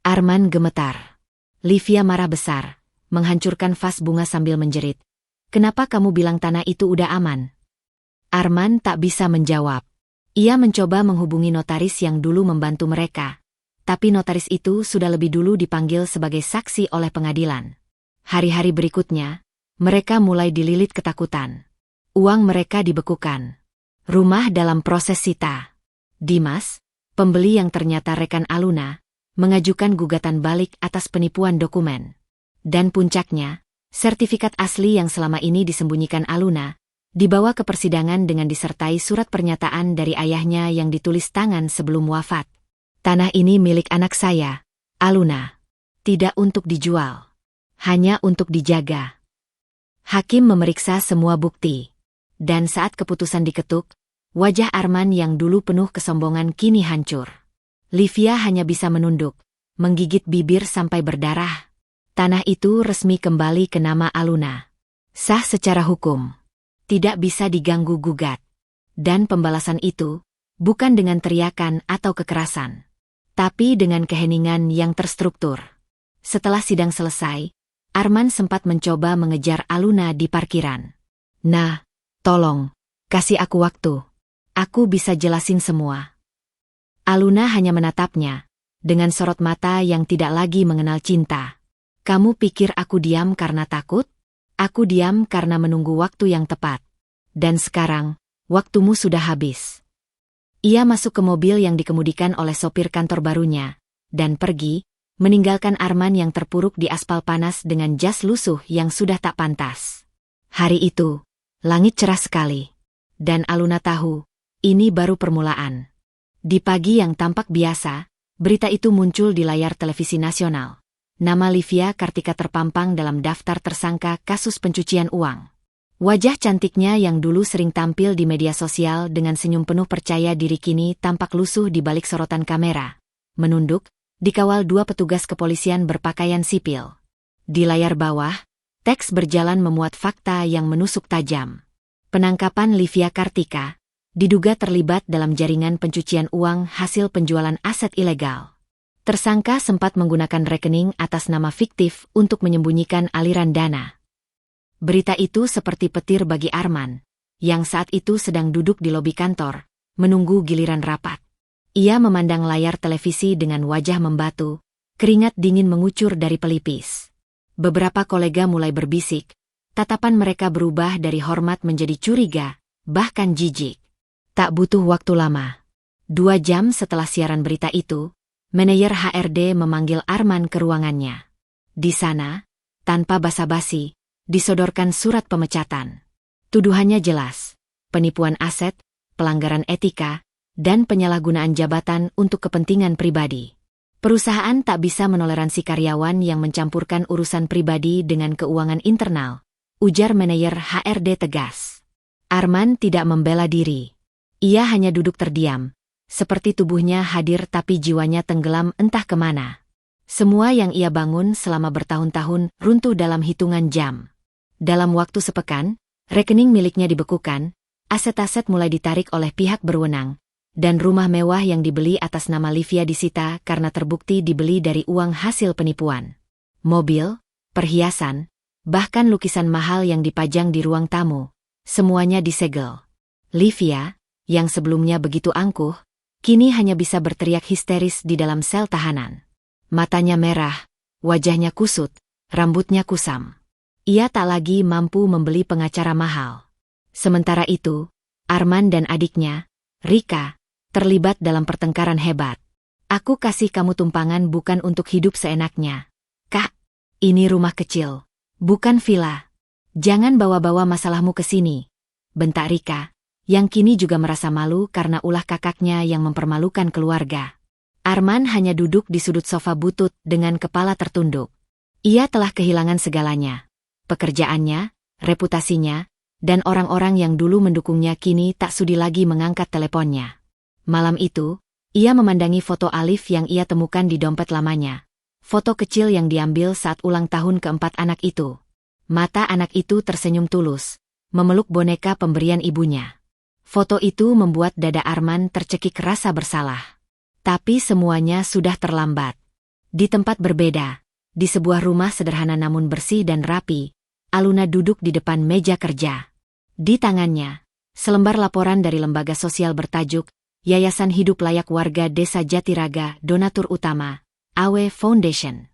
A: Arman gemetar. Livia marah besar, menghancurkan vas bunga sambil menjerit. Kenapa kamu bilang tanah itu udah aman? Arman tak bisa menjawab. Ia mencoba menghubungi notaris yang dulu membantu mereka. Tapi notaris itu sudah lebih dulu dipanggil sebagai saksi oleh pengadilan. Hari-hari berikutnya, mereka mulai dililit ketakutan. Uang mereka dibekukan. Rumah dalam proses sita. Dimas, pembeli yang ternyata rekan Aluna, mengajukan gugatan balik atas penipuan dokumen. Dan puncaknya, sertifikat asli yang selama ini disembunyikan Aluna, dibawa ke persidangan dengan disertai surat pernyataan dari ayahnya yang ditulis tangan sebelum wafat. Tanah ini milik anak saya, Aluna. Tidak untuk dijual. Hanya untuk dijaga. Hakim memeriksa semua bukti. Dan saat keputusan diketuk, wajah Arman yang dulu penuh kesombongan kini hancur. Livia hanya bisa menunduk, menggigit bibir sampai berdarah. Tanah itu resmi kembali ke nama Aluna. Sah secara hukum. Tidak bisa diganggu-gugat. Dan pembalasan itu, bukan dengan teriakan atau kekerasan. Tapi dengan keheningan yang terstruktur. Setelah sidang selesai, Arman sempat mencoba mengejar Aluna di parkiran. Nah, tolong, kasih aku waktu. Aku bisa jelasin semua. Aluna hanya menatapnya, dengan sorot mata yang tidak lagi mengenal cinta. Kamu pikir aku diam karena takut? Aku diam karena menunggu waktu yang tepat. Dan sekarang, waktumu sudah habis. Ia masuk ke mobil yang dikemudikan oleh sopir kantor barunya, dan pergi, meninggalkan Arman yang terpuruk di aspal panas dengan jas lusuh yang sudah tak pantas. Hari itu, langit cerah sekali. Dan Aluna tahu, ini baru permulaan. Di pagi yang tampak biasa, berita itu muncul di layar televisi nasional. Nama Livia Kartika terpampang dalam daftar tersangka kasus pencucian uang. Wajah cantiknya yang dulu sering tampil di media sosial dengan senyum penuh percaya diri kini tampak lusuh di balik sorotan kamera. Menunduk, dikawal dua petugas kepolisian berpakaian sipil. Di layar bawah, teks berjalan memuat fakta yang menusuk tajam. Penangkapan Livia Kartika, diduga terlibat dalam jaringan pencucian uang hasil penjualan aset ilegal. Tersangka sempat menggunakan rekening atas nama fiktif untuk menyembunyikan aliran dana. Berita itu seperti petir bagi Arman, yang saat itu sedang duduk di lobi kantor, menunggu giliran rapat. Ia memandang layar televisi dengan wajah membatu, keringat dingin mengucur dari pelipis. Beberapa kolega mulai berbisik, tatapan mereka berubah dari hormat menjadi curiga, bahkan jijik. Tak butuh waktu lama. 2 jam setelah siaran berita itu, manajer HRD memanggil Arman ke ruangannya. Di sana, tanpa basa-basi, disodorkan surat pemecatan. Tuduhannya jelas, penipuan aset, pelanggaran etika, dan penyalahgunaan jabatan untuk kepentingan pribadi. Perusahaan tak bisa menoleransi karyawan yang mencampurkan urusan pribadi dengan keuangan internal, ujar manajer HRD tegas. Arman tidak membela diri. Ia hanya duduk terdiam, seperti tubuhnya hadir tapi jiwanya tenggelam entah kemana. Semua yang ia bangun selama bertahun-tahun runtuh dalam hitungan jam. Dalam waktu sepekan, rekening miliknya dibekukan, aset-aset mulai ditarik oleh pihak berwenang, dan rumah mewah yang dibeli atas nama Livia disita karena terbukti dibeli dari uang hasil penipuan. Mobil, perhiasan, bahkan lukisan mahal yang dipajang di ruang tamu, semuanya disegel. Livia, yang sebelumnya begitu angkuh, kini hanya bisa berteriak histeris di dalam sel tahanan. Matanya merah, wajahnya kusut, rambutnya kusam. Ia tak lagi mampu membeli pengacara mahal. Sementara itu, Arman dan adiknya, Rika, terlibat dalam pertengkaran hebat. Aku kasih kamu tumpangan bukan untuk hidup seenaknya. Kak, ini rumah kecil, bukan villa. Jangan bawa-bawa masalahmu ke sini, bentak Rika, yang kini juga merasa malu karena ulah kakaknya yang mempermalukan keluarga. Arman hanya duduk di sudut sofa butut dengan kepala tertunduk. Ia telah kehilangan segalanya. Pekerjaannya, reputasinya, dan orang-orang yang dulu mendukungnya kini tak sudi lagi mengangkat teleponnya. Malam itu, ia memandangi foto Alif yang ia temukan di dompet lamanya. Foto kecil yang diambil saat ulang tahun keempat anak itu. Mata anak itu tersenyum tulus, memeluk boneka pemberian ibunya. Foto itu membuat dada Arman tercekik rasa bersalah. Tapi semuanya sudah terlambat. Di tempat berbeda, di sebuah rumah sederhana namun bersih dan rapi, Aluna duduk di depan meja kerja. Di tangannya, selembar laporan dari lembaga sosial bertajuk Yayasan Hidup Layak Warga Desa Jatiraga Donatur Utama, AW Foundation.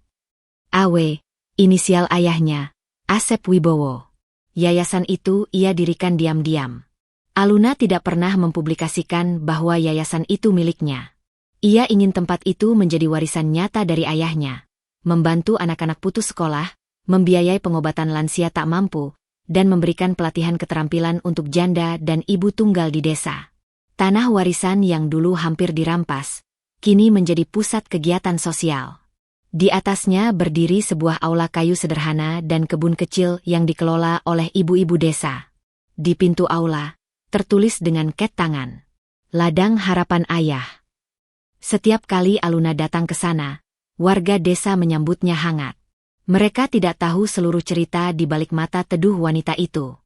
A: AW, inisial ayahnya, Asep Wibowo. Yayasan itu ia dirikan diam-diam. Aluna tidak pernah mempublikasikan bahwa yayasan itu miliknya. Ia ingin tempat itu menjadi warisan nyata dari ayahnya, membantu anak-anak putus sekolah, membiayai pengobatan lansia tak mampu, dan memberikan pelatihan keterampilan untuk janda dan ibu tunggal di desa. Tanah warisan yang dulu hampir dirampas, kini menjadi pusat kegiatan sosial. Di atasnya berdiri sebuah aula kayu sederhana dan kebun kecil yang dikelola oleh ibu-ibu desa. Di pintu aula, tertulis dengan ket tangan, Ladang Harapan Ayah. Setiap kali Aluna datang ke sana, warga desa menyambutnya hangat. Mereka tidak tahu seluruh cerita di balik mata teduh wanita itu.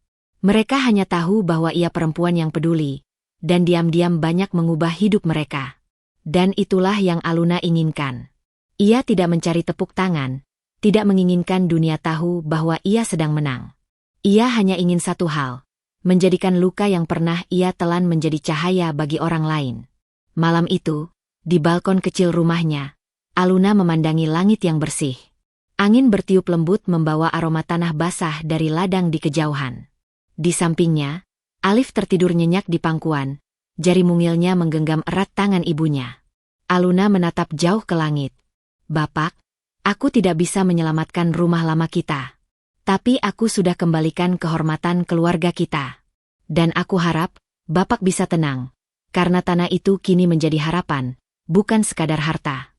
A: Mereka hanya tahu bahwa ia perempuan yang peduli, dan diam-diam banyak mengubah hidup mereka. Dan itulah yang Aluna inginkan. Ia tidak mencari tepuk tangan, tidak menginginkan dunia tahu bahwa ia sedang menang. Ia hanya ingin satu hal, menjadikan luka yang pernah ia telan menjadi cahaya bagi orang lain. Malam itu, di balkon kecil rumahnya, Aluna memandangi langit yang bersih. Angin bertiup lembut membawa aroma tanah basah dari ladang di kejauhan. Di sampingnya, Alif tertidur nyenyak di pangkuan, jari mungilnya menggenggam erat tangan ibunya. Aluna menatap jauh ke langit. Bapak, aku tidak bisa menyelamatkan rumah lama kita. Tapi aku sudah kembalikan kehormatan keluarga kita. Dan aku harap, Bapak bisa tenang, karena tanah itu kini menjadi harapan, bukan sekadar harta.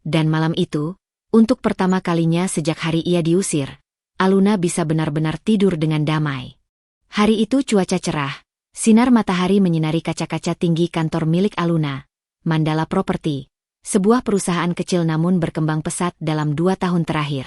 A: Dan malam itu, untuk pertama kalinya sejak hari ia diusir, Aluna bisa benar-benar tidur dengan damai. Hari itu cuaca cerah, sinar matahari menyinari kaca-kaca tinggi kantor milik Aluna, Mandala Property, sebuah perusahaan kecil namun berkembang pesat dalam 2 tahun terakhir.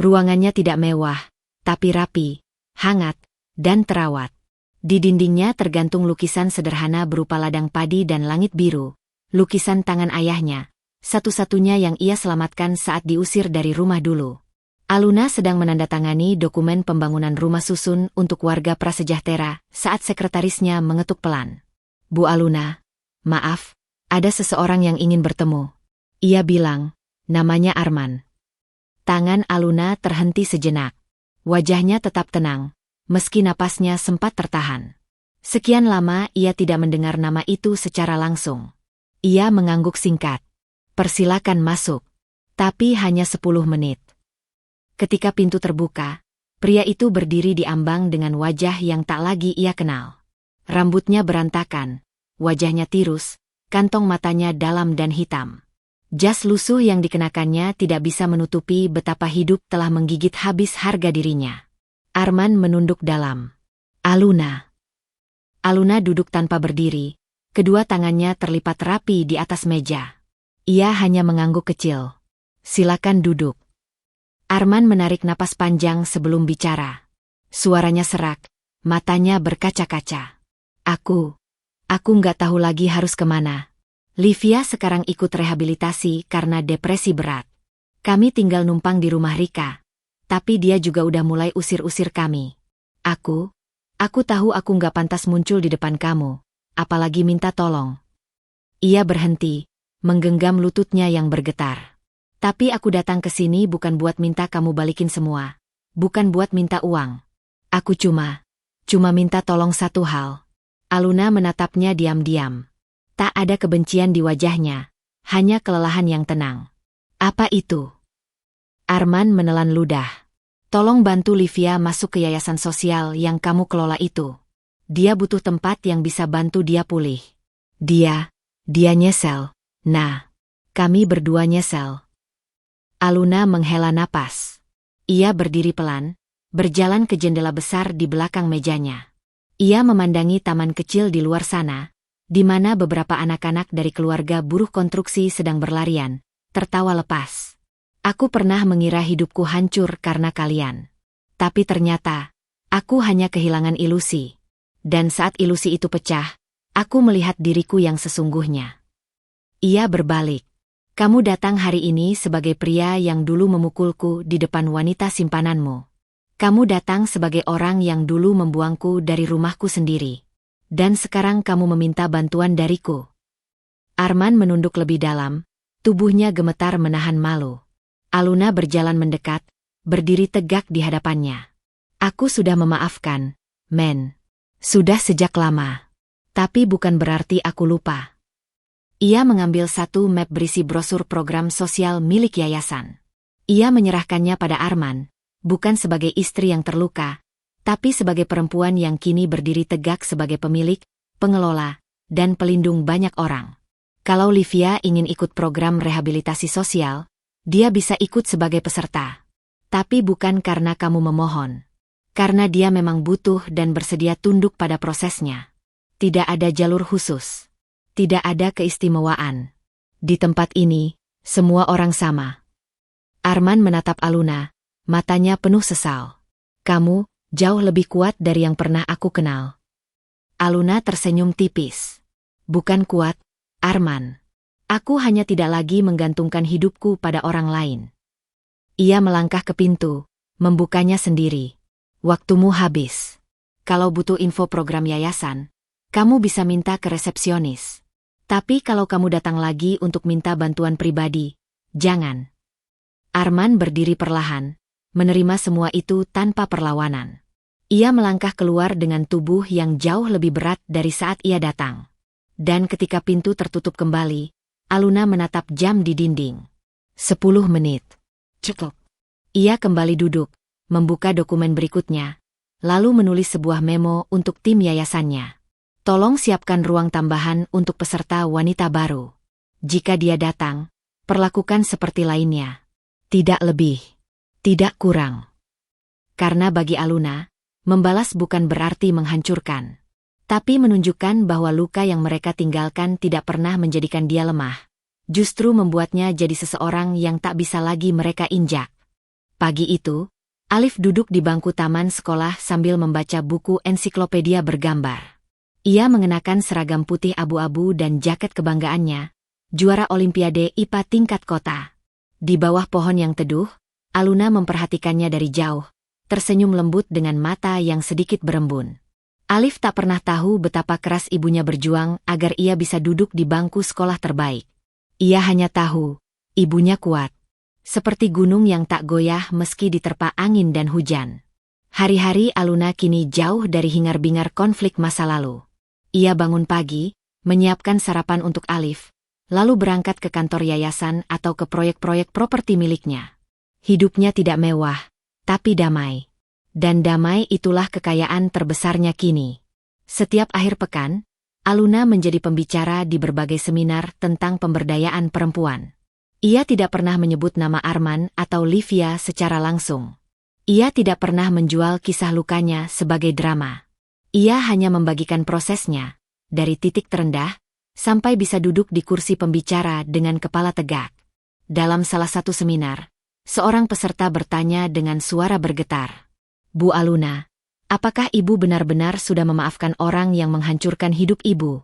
A: Ruangannya tidak mewah, tapi rapi, hangat, dan terawat. Di dindingnya tergantung lukisan sederhana berupa ladang padi dan langit biru, lukisan tangan ayahnya, satu-satunya yang ia selamatkan saat diusir dari rumah dulu. Aluna sedang menandatangani dokumen pembangunan rumah susun untuk warga prasejahtera saat sekretarisnya mengetuk pelan. Bu Aluna, maaf, ada seseorang yang ingin bertemu. Ia bilang, namanya Arman. Tangan Aluna terhenti sejenak. Wajahnya tetap tenang, meski napasnya sempat tertahan. Sekian lama ia tidak mendengar nama itu secara langsung. Ia mengangguk singkat. Persilakan masuk. Tapi hanya 10 menit. Ketika pintu terbuka, pria itu berdiri di ambang dengan wajah yang tak lagi ia kenal. Rambutnya berantakan, wajahnya tirus, kantong matanya dalam dan hitam. Jas lusuh yang dikenakannya tidak bisa menutupi betapa hidup telah menggigit habis harga dirinya. Arman menunduk dalam. Aluna. Aluna duduk tanpa berdiri, kedua tangannya terlipat rapi di atas meja. Ia hanya mengangguk kecil. Silakan duduk. Arman menarik napas panjang sebelum bicara. Suaranya serak, matanya berkaca-kaca. Aku nggak tahu lagi harus kemana. Livia sekarang ikut rehabilitasi karena depresi berat. Kami tinggal numpang di rumah Rika, tapi dia juga udah mulai usir-usir kami. Aku tahu aku nggak pantas muncul di depan kamu, apalagi minta tolong. Ia berhenti, menggenggam lututnya yang bergetar. Tapi aku datang ke sini bukan buat minta kamu balikin semua. Bukan buat minta uang. Aku cuma minta tolong satu hal. Aluna menatapnya diam-diam. Tak ada kebencian di wajahnya, hanya kelelahan yang tenang. Apa itu? Arman menelan ludah. Tolong bantu Livia masuk ke yayasan sosial yang kamu kelola itu. Dia butuh tempat yang bisa bantu dia pulih. Dia nyesel. Nah, kami berdua nyesel. Aluna menghela napas. Ia berdiri pelan, berjalan ke jendela besar di belakang mejanya. Ia memandangi taman kecil di luar sana, di mana beberapa anak-anak dari keluarga buruh konstruksi sedang berlarian, tertawa lepas. Aku pernah mengira hidupku hancur karena kalian. Tapi ternyata, aku hanya kehilangan ilusi. Dan saat ilusi itu pecah, aku melihat diriku yang sesungguhnya. Ia berbalik. Kamu datang hari ini sebagai pria yang dulu memukulku di depan wanita simpananmu. Kamu datang sebagai orang yang dulu membuangku dari rumahku sendiri. Dan sekarang kamu meminta bantuan dariku. Arman menunduk lebih dalam, tubuhnya gemetar menahan malu. Aluna berjalan mendekat, berdiri tegak di hadapannya. Aku sudah memaafkan, men. Sudah sejak lama. Tapi bukan berarti aku lupa. Ia mengambil satu map berisi brosur program sosial milik yayasan. Ia menyerahkannya pada Arman, bukan sebagai istri yang terluka, tapi sebagai perempuan yang kini berdiri tegak sebagai pemilik, pengelola, dan pelindung banyak orang. Kalau Livia ingin ikut program rehabilitasi sosial, dia bisa ikut sebagai peserta. Tapi bukan karena kamu memohon. Karena dia memang butuh dan bersedia tunduk pada prosesnya. Tidak ada jalur khusus. Tidak ada keistimewaan. Di tempat ini, semua orang sama. Arman menatap Aluna, matanya penuh sesal. Kamu jauh lebih kuat dari yang pernah aku kenal. Aluna tersenyum tipis. Bukan kuat, Arman. Aku hanya tidak lagi menggantungkan hidupku pada orang lain. Ia melangkah ke pintu, membukanya sendiri. Waktumu habis. Kalau butuh info program yayasan, kamu bisa minta ke resepsionis. Tapi kalau kamu datang lagi untuk minta bantuan pribadi, jangan. Arman berdiri perlahan, menerima semua itu tanpa perlawanan. Ia melangkah keluar dengan tubuh yang jauh lebih berat dari saat ia datang. Dan ketika pintu tertutup kembali, Aluna menatap jam di dinding. 10 menit. Cukup. Ia kembali duduk, membuka dokumen berikutnya, lalu menulis sebuah memo untuk tim yayasannya. Tolong siapkan ruang tambahan untuk peserta wanita baru. Jika dia datang, perlakukan seperti lainnya. Tidak lebih. Tidak kurang. Karena bagi Aluna, membalas bukan berarti menghancurkan. Tapi menunjukkan bahwa luka yang mereka tinggalkan tidak pernah menjadikan dia lemah. Justru membuatnya jadi seseorang yang tak bisa lagi mereka injak. Pagi itu, Alif duduk di bangku taman sekolah sambil membaca buku ensiklopedia bergambar. Ia mengenakan seragam putih abu-abu dan jaket kebanggaannya, juara Olimpiade IPA tingkat kota. Di bawah pohon yang teduh, Aluna memperhatikannya dari jauh, tersenyum lembut dengan mata yang sedikit berembun. Alif tak pernah tahu betapa keras ibunya berjuang agar ia bisa duduk di bangku sekolah terbaik. Ia hanya tahu, ibunya kuat. Seperti gunung yang tak goyah meski diterpa angin dan hujan. Hari-hari Aluna kini jauh dari hingar-bingar konflik masa lalu. Ia bangun pagi, menyiapkan sarapan untuk Alif, lalu berangkat ke kantor yayasan atau ke proyek-proyek properti miliknya. Hidupnya tidak mewah, tapi damai. Dan damai itulah kekayaan terbesarnya kini. Setiap akhir pekan, Aluna menjadi pembicara di berbagai seminar tentang pemberdayaan perempuan. Ia tidak pernah menyebut nama Arman atau Livia secara langsung. Ia tidak pernah menjual kisah lukanya sebagai drama. Ia hanya membagikan prosesnya, dari titik terendah, sampai bisa duduk di kursi pembicara dengan kepala tegak. Dalam salah satu seminar, seorang peserta bertanya dengan suara bergetar. Bu Aluna, apakah ibu benar-benar sudah memaafkan orang yang menghancurkan hidup ibu?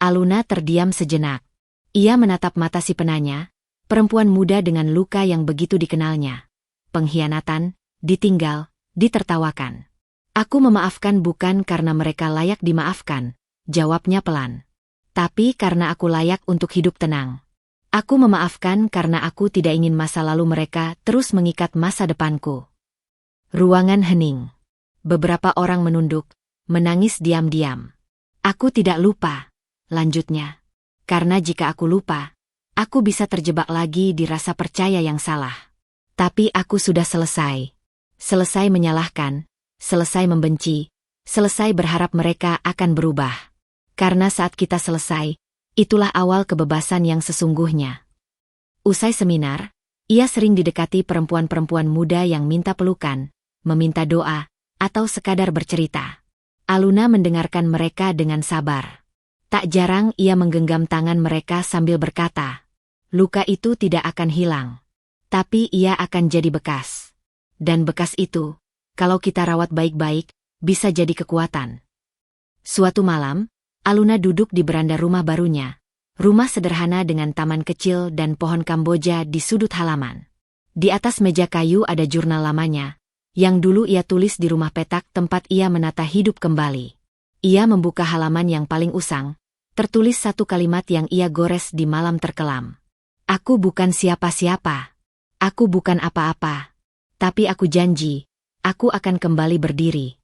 A: Aluna terdiam sejenak. Ia menatap mata si penanya, perempuan muda dengan luka yang begitu dikenalnya. Pengkhianatan, ditinggal, ditertawakan. Aku memaafkan bukan karena mereka layak dimaafkan, jawabnya pelan. Tapi karena aku layak untuk hidup tenang. Aku memaafkan karena aku tidak ingin masa lalu mereka terus mengikat masa depanku. Ruangan hening. Beberapa orang menunduk, menangis diam-diam. Aku tidak lupa, lanjutnya. Karena jika aku lupa, aku bisa terjebak lagi di rasa percaya yang salah. Tapi aku sudah selesai. Selesai menyalahkan, selesai membenci, selesai berharap mereka akan berubah. Karena saat kita selesai, itulah awal kebebasan yang sesungguhnya. Usai seminar, ia sering didekati perempuan-perempuan muda yang minta pelukan, meminta doa, atau sekadar bercerita. Aluna mendengarkan mereka dengan sabar. Tak jarang ia menggenggam tangan mereka sambil berkata, luka itu tidak akan hilang. Tapi ia akan jadi bekas. Dan bekas itu, kalau kita rawat baik-baik, bisa jadi kekuatan. Suatu malam, Aluna duduk di beranda rumah barunya. Rumah sederhana dengan taman kecil dan pohon Kamboja di sudut halaman. Di atas meja kayu ada jurnal lamanya, yang dulu ia tulis di rumah petak tempat ia menata hidup kembali. Ia membuka halaman yang paling usang, tertulis satu kalimat yang ia gores di malam terkelam. Aku bukan siapa-siapa. Aku bukan apa-apa. Tapi aku janji, aku akan kembali berdiri.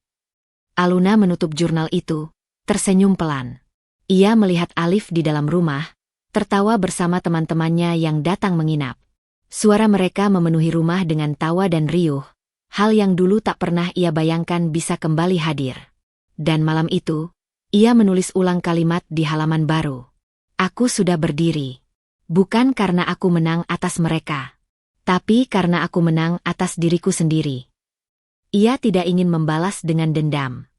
A: Aluna menutup jurnal itu, tersenyum pelan. Ia melihat Alif di dalam rumah, tertawa bersama teman-temannya yang datang menginap. Suara mereka memenuhi rumah dengan tawa dan riuh, hal yang dulu tak pernah ia bayangkan bisa kembali hadir. Dan malam itu, ia menulis ulang kalimat di halaman baru. Aku sudah berdiri. Bukan karena aku menang atas mereka, tapi karena aku menang atas diriku sendiri. Ia tidak ingin membalas dengan dendam.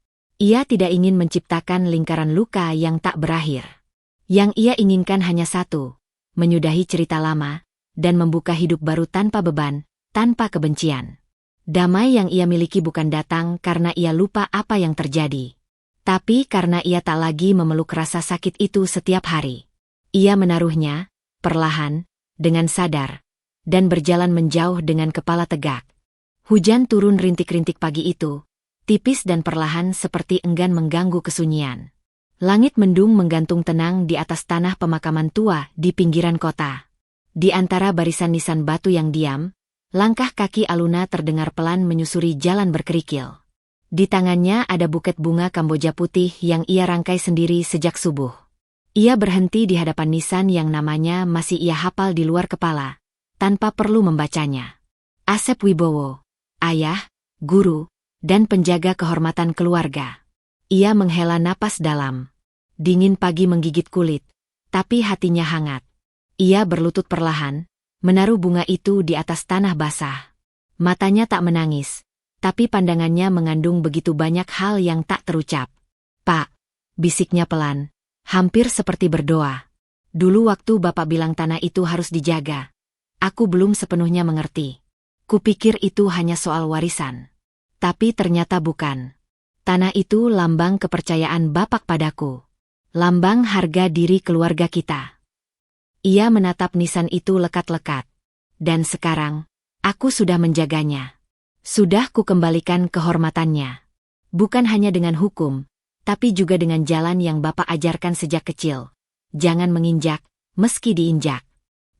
A: Ia tidak ingin menciptakan lingkaran luka yang tak berakhir. Yang ia inginkan hanya satu, menyudahi cerita lama, dan membuka hidup baru tanpa beban, tanpa kebencian. Damai yang ia miliki bukan datang karena ia lupa apa yang terjadi, tapi karena ia tak lagi memeluk rasa sakit itu setiap hari. Ia menaruhnya, perlahan, dengan sadar, dan berjalan menjauh dengan kepala tegak. Hujan turun rintik-rintik pagi itu, tipis dan perlahan seperti enggan mengganggu kesunyian. Langit mendung menggantung tenang di atas tanah pemakaman tua di pinggiran kota. Di antara barisan nisan batu yang diam, langkah kaki Aluna terdengar pelan menyusuri jalan berkerikil. Di tangannya ada buket bunga Kamboja putih yang ia rangkai sendiri sejak subuh. Ia berhenti di hadapan nisan yang namanya masih ia hafal di luar kepala, tanpa perlu membacanya. Asep Wibowo, ayah, guru, dan penjaga kehormatan keluarga. Ia menghela napas dalam. Dingin pagi menggigit kulit, tapi hatinya hangat. Ia berlutut perlahan, menaruh bunga itu di atas tanah basah. Matanya tak menangis, tapi pandangannya mengandung begitu banyak hal yang tak terucap. Pak, bisiknya pelan, hampir seperti berdoa. Dulu waktu Bapak bilang tanah itu harus dijaga, aku belum sepenuhnya mengerti. Kupikir itu hanya soal warisan. Tapi ternyata bukan. Tanah itu lambang kepercayaan Bapak padaku. Lambang harga diri keluarga kita. Ia menatap nisan itu lekat-lekat. Dan sekarang, aku sudah menjaganya. Sudah kukembalikan kehormatannya. Bukan hanya dengan hukum, tapi juga dengan jalan yang Bapak ajarkan sejak kecil. Jangan menginjak, meski diinjak.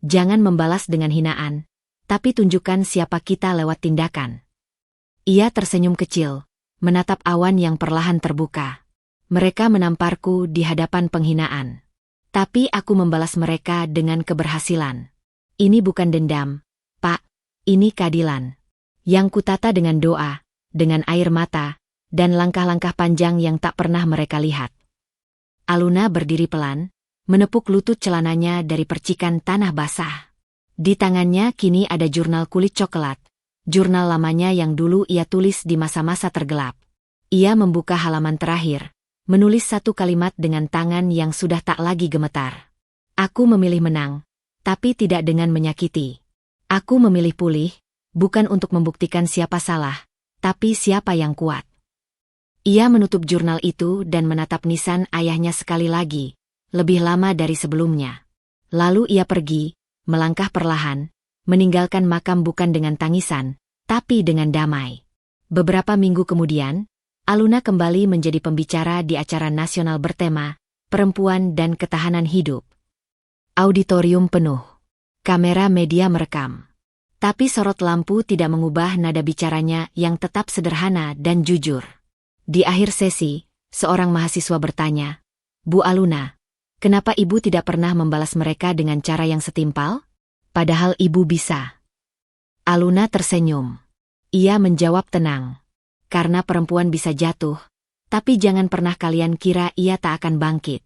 A: Jangan membalas dengan hinaan, tapi tunjukkan siapa kita lewat tindakan. Ia tersenyum kecil, menatap awan yang perlahan terbuka. Mereka menamparku di hadapan penghinaan. Tapi aku membalas mereka dengan keberhasilan. Ini bukan dendam, Pak, ini keadilan. Yang kutata dengan doa, dengan air mata, dan langkah-langkah panjang yang tak pernah mereka lihat. Aluna berdiri pelan, menepuk lutut celananya dari percikan tanah basah. Di tangannya kini ada jurnal kulit coklat. Jurnal lamanya yang dulu ia tulis di masa-masa tergelap. Ia membuka halaman terakhir, menulis satu kalimat dengan tangan yang sudah tak lagi gemetar. Aku memilih menang, tapi tidak dengan menyakiti. Aku memilih pulih, bukan untuk membuktikan siapa salah, tapi siapa yang kuat. Ia menutup jurnal itu dan menatap nisan ayahnya sekali lagi, lebih lama dari sebelumnya. Lalu ia pergi, melangkah perlahan, meninggalkan makam bukan dengan tangisan, tapi dengan damai. Beberapa minggu kemudian, Aluna kembali menjadi pembicara di acara nasional bertema, perempuan dan ketahanan hidup. Auditorium penuh. Kamera media merekam. Tapi sorot lampu tidak mengubah nada bicaranya yang tetap sederhana dan jujur. Di akhir sesi, seorang mahasiswa bertanya, "Bu Aluna, kenapa ibu tidak pernah membalas mereka dengan cara yang setimpal? Padahal ibu bisa." Aluna tersenyum. Ia menjawab tenang. "Karena perempuan bisa jatuh, tapi jangan pernah kalian kira ia tak akan bangkit.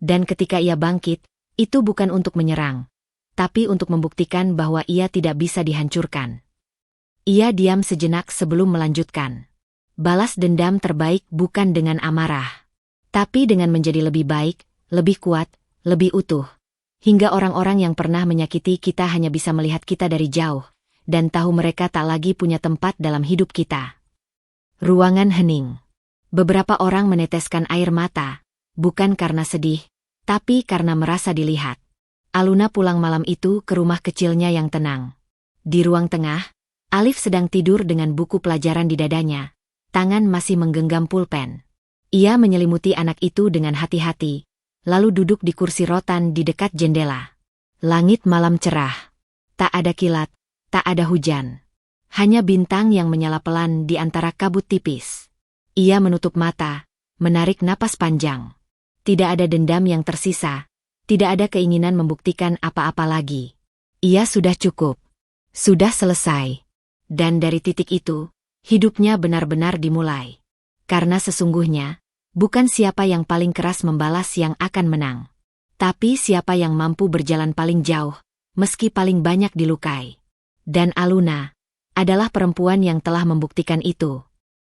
A: Dan ketika ia bangkit, itu bukan untuk menyerang, tapi untuk membuktikan bahwa ia tidak bisa dihancurkan." Ia diam sejenak sebelum melanjutkan. "Balas dendam terbaik bukan dengan amarah, tapi dengan menjadi lebih baik, lebih kuat, lebih utuh. Hingga orang-orang yang pernah menyakiti kita hanya bisa melihat kita dari jauh, dan tahu mereka tak lagi punya tempat dalam hidup kita." Ruangan hening. Beberapa orang meneteskan air mata, bukan karena sedih, tapi karena merasa dilihat. Aluna pulang malam itu ke rumah kecilnya yang tenang. Di ruang tengah, Alif sedang tidur dengan buku pelajaran di dadanya. Tangan masih menggenggam pulpen. Ia menyelimuti anak itu dengan hati-hati, lalu duduk di kursi rotan di dekat jendela. Langit malam cerah. Tak ada kilat, tak ada hujan. Hanya bintang yang menyala pelan di antara kabut tipis. Ia menutup mata, menarik napas panjang. Tidak ada dendam yang tersisa, tidak ada keinginan membuktikan apa-apa lagi. Ia sudah cukup. Sudah selesai. Dan dari titik itu, hidupnya benar-benar dimulai. Karena sesungguhnya, bukan siapa yang paling keras membalas yang akan menang, tapi siapa yang mampu berjalan paling jauh, meski paling banyak dilukai. Dan Aluna adalah perempuan yang telah membuktikan itu.